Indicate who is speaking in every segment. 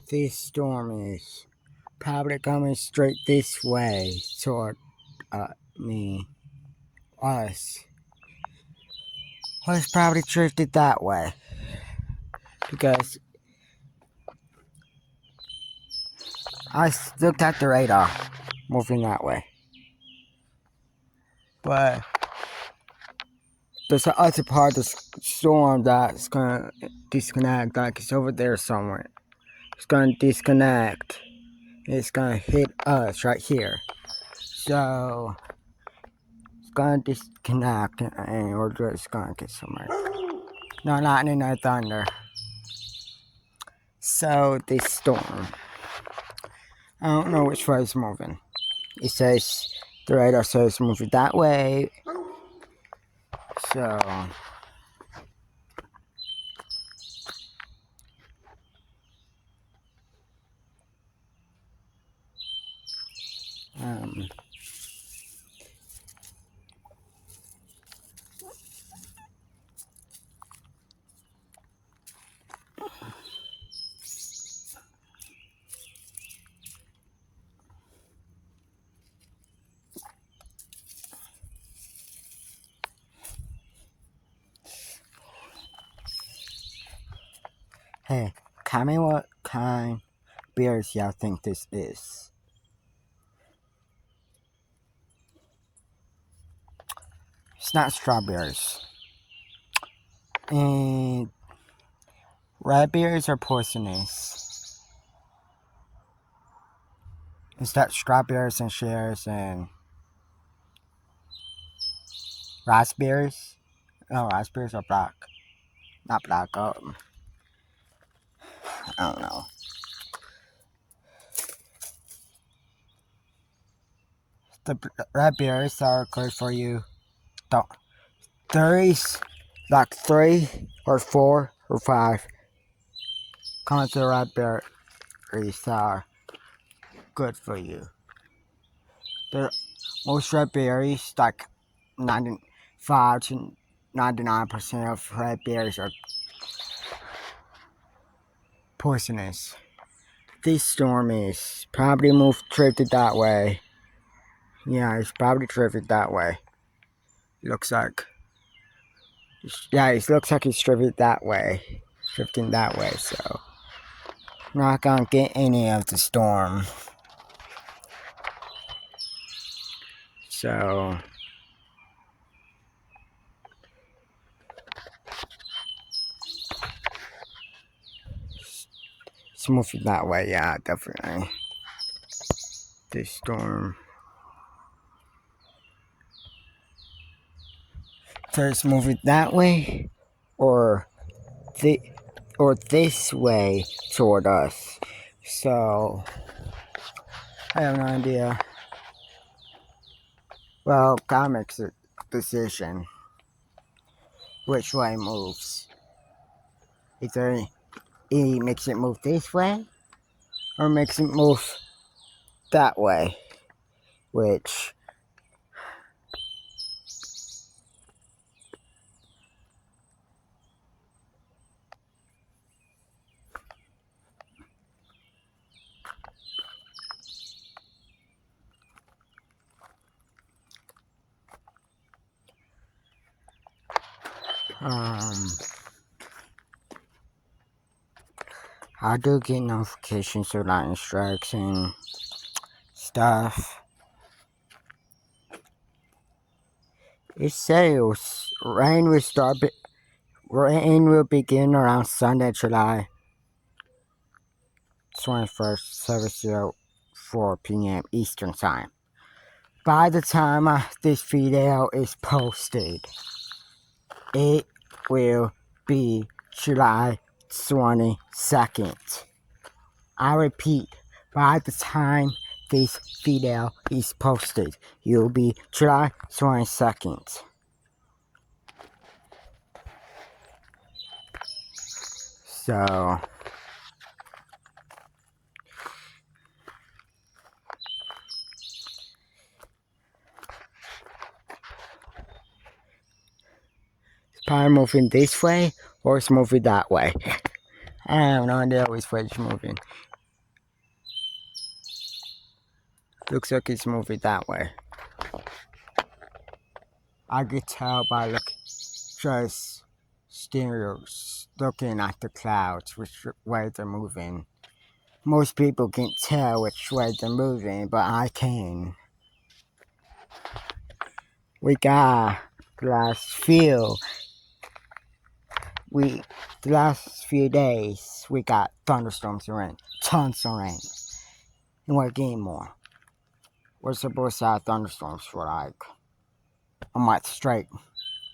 Speaker 1: This storm is probably coming straight this way toward me. Us. Us probably drifted that way. Because I looked at the radar moving that way. But there's other part of the storm that's gonna disconnect, like it's over there somewhere. It's gonna disconnect. It's gonna hit us right here. So it's gonna disconnect and we're just gonna get somewhere. No lightning, no thunder. So this storm, I don't know which way it's moving. It says, the radar says moving that way. So hey, tell me what kind beers y'all think this is. It's not strawberries. And red beers are poisonous. It's that strawberries and shares and raspberries. No, raspberries are black. Not black, I don't know. The red berries are good for you. There is like 3 or 4 or 5 kinds of red berries that are good for you. Most red berries, like 95 to 99% of red berries are poisonous. This storm is probably drifted that way. Yeah, it's probably drifted that way. Looks like. Yeah, it looks like it's drifted that way. Drifting that way, so. Not gonna get any of the storm. So. It's moving that way, yeah, definitely. This storm. So it's moving that way, or this way toward us. So I have no idea. Well, God makes a decision which way it moves. Either he makes it move this way, or makes it move that way, which I do get notifications of lightning strikes and stuff. It says rain will begin around Sunday, July 21st, 7:04 p.m. Eastern Time. By the time this video is posted, it will be July 22nd. I repeat, by the time this video is posted, it will be July 22nd. So it's probably moving this way or it's moving that way. I have no idea which way it's moving. Looks like it's moving that way. I could tell by just looking at the clouds which way they're moving. Most people can't tell which way they're moving, but I can. We got the last few days we got thunderstorms and rain, tons of rain, and we're getting more. We're supposed to have thunderstorms for like a month straight,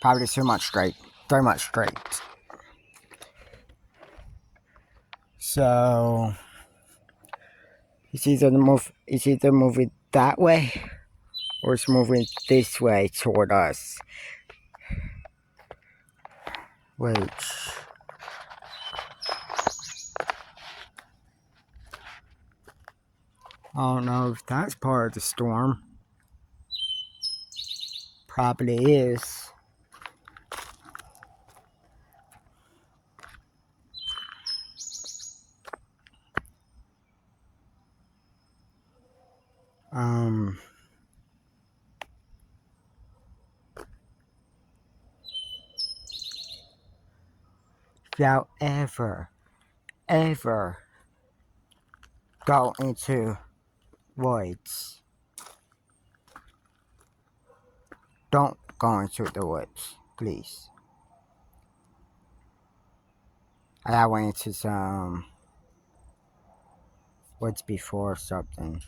Speaker 1: probably 2 months straight, 3 months straight. So it's either moving that way or it's moving this way toward us. Wait. I don't know if that's part of the storm. Probably is. If y'all ever go into woods, don't go into the woods, please. I went into some woods before something.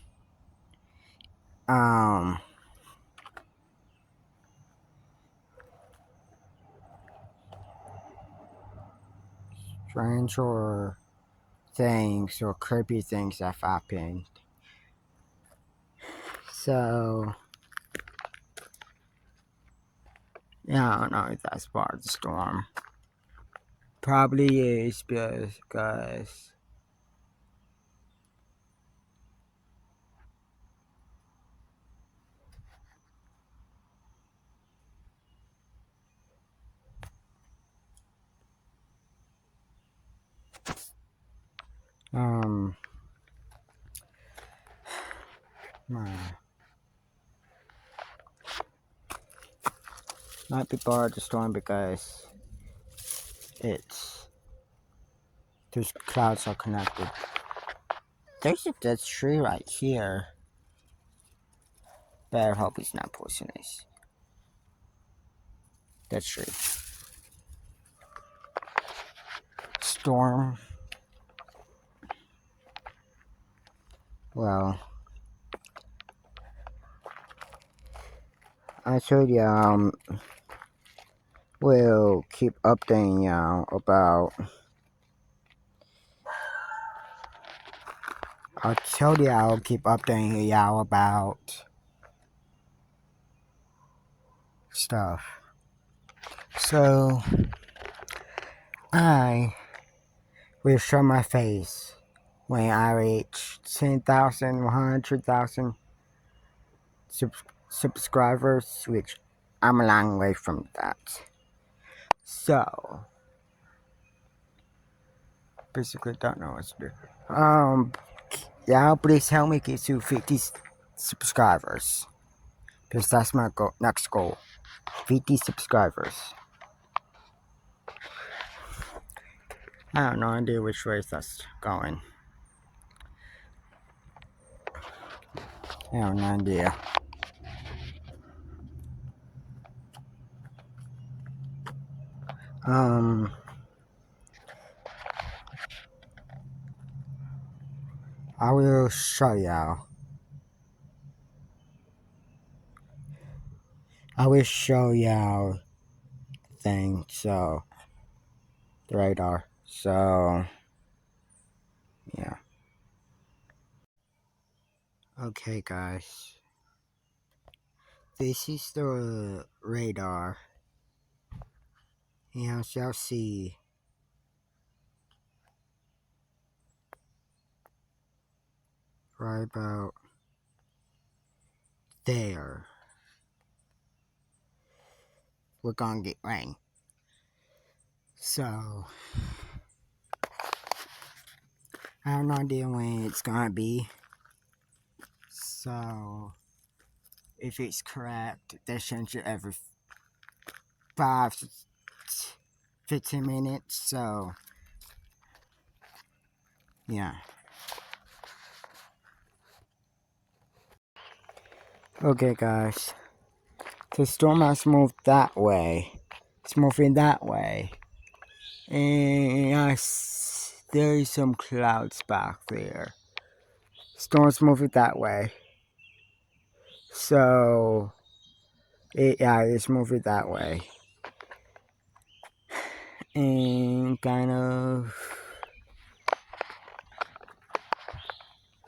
Speaker 1: Strange or things or creepy things have happened. So yeah, I don't know if that's part of the storm. Probably is because might be part of the storm because those clouds are connected. There's a dead tree right here. Better hope it's not poisonous. Dead tree. Storm. Well, I told you we'll keep updating y'all about. I told you I'll keep updating y'all about stuff. So I will show my face when I reach 10,000, 100,000 subscribers, which I'm a long way from that. So basically don't know what to do. Yeah, please help me get to 50 subscribers. Because that's my next goal. 50 subscribers. I have no idea which way that's going. I have no idea. I will show y'all. I will show y'all the thing, so the radar. So yeah. Okay guys. This is the radar. And as y'all see, right about there, we're gonna get rain. So I have no idea when it's gonna be. So if it's correct, they change it every 5-15 minutes. So yeah. Okay, guys. The storm has moved that way. It's moving that way. And yes, there is some clouds back there. Storm's moving that way. So, it's moving that way. And kind of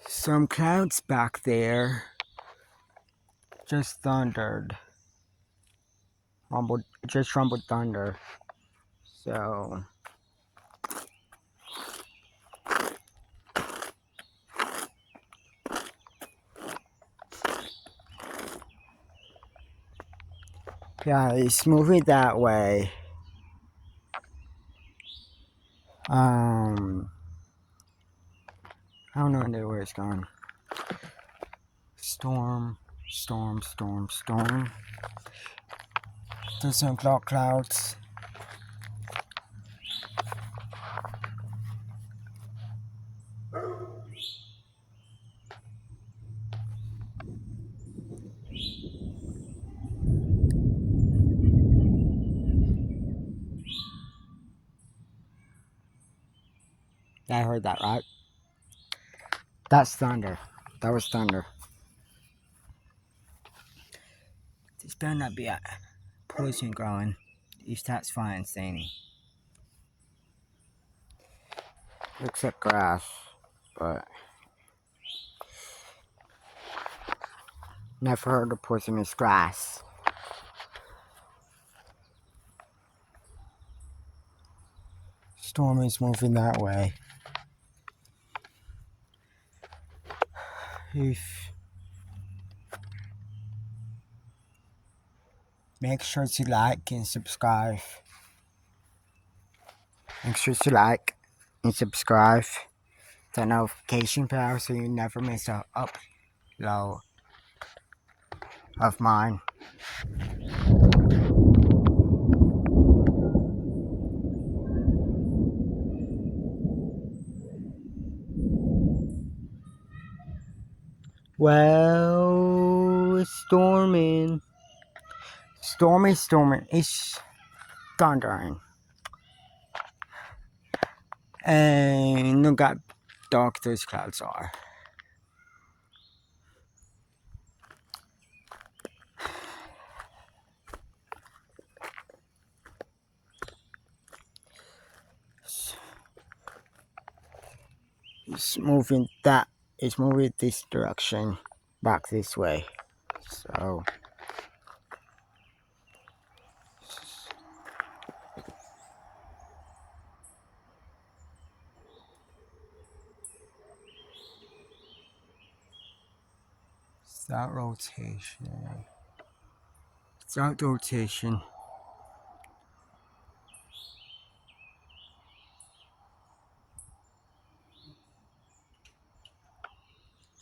Speaker 1: some clouds back there just thundered. Just rumbled thunder. So, yeah, it's moving that way. I don't know where it's going. Storm. There's some clouds. I heard that, right? That's thunder. That was thunder. This better not be a pollution growing. If that's fine, Sandy. Looks like grass, but never heard of poisonous grass. Storm is moving that way. Make sure to like and subscribe. Make sure to like and subscribe. The notification bell so you never miss an upload of mine. Well, it's storming. Storming. It's thundering. And look how dark those clouds are. It's moving this direction, back this way. So that rotation. That rotation.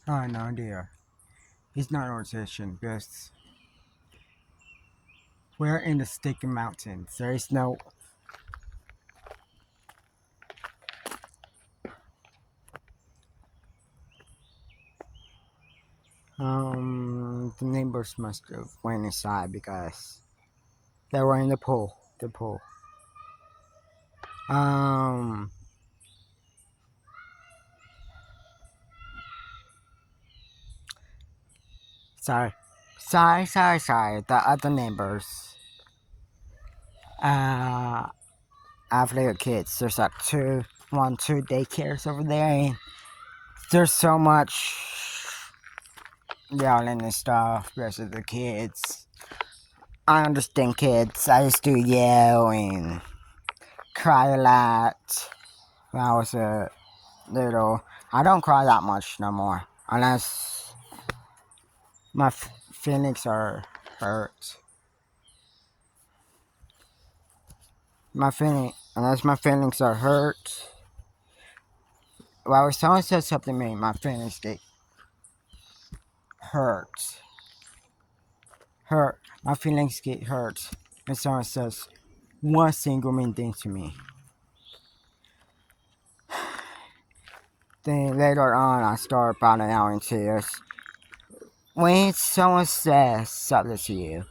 Speaker 1: Oh no dear. It's not rotation because we're in the Sticky Mountains. There is no the neighbors must have went inside because they were in the pool. Sorry. The other neighbors. I have little kids. There's like two daycares over there. And there's so much yelling and stuff because of the kids. I understand kids. I used to yell and cry a lot when I was little. I don't cry that much no more unless my feelings are hurt. Unless my feelings are hurt. Well, if someone says something to me, my feelings get hurt. My feelings get hurt when someone says one single mean thing to me. Then later on, I start breaking out in tears. When someone says something to you,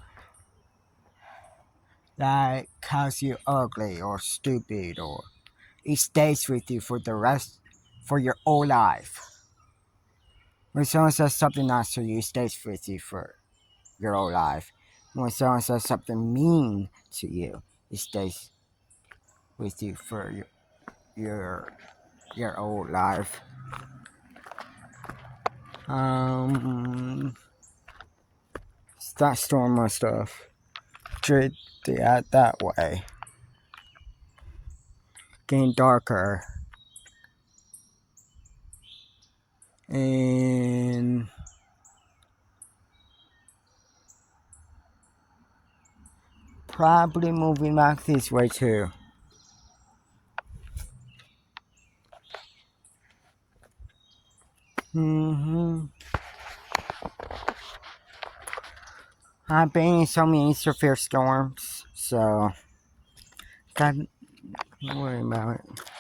Speaker 1: like calls you ugly or stupid, or it stays with you for your whole life. When someone says something nice to you, it stays with you for your whole life. When someone says something mean to you, it stays with you for your whole life. That storm must have treated it that way. Getting darker. And probably moving back this way too. I've been in so many severe storms, so don't worry about it.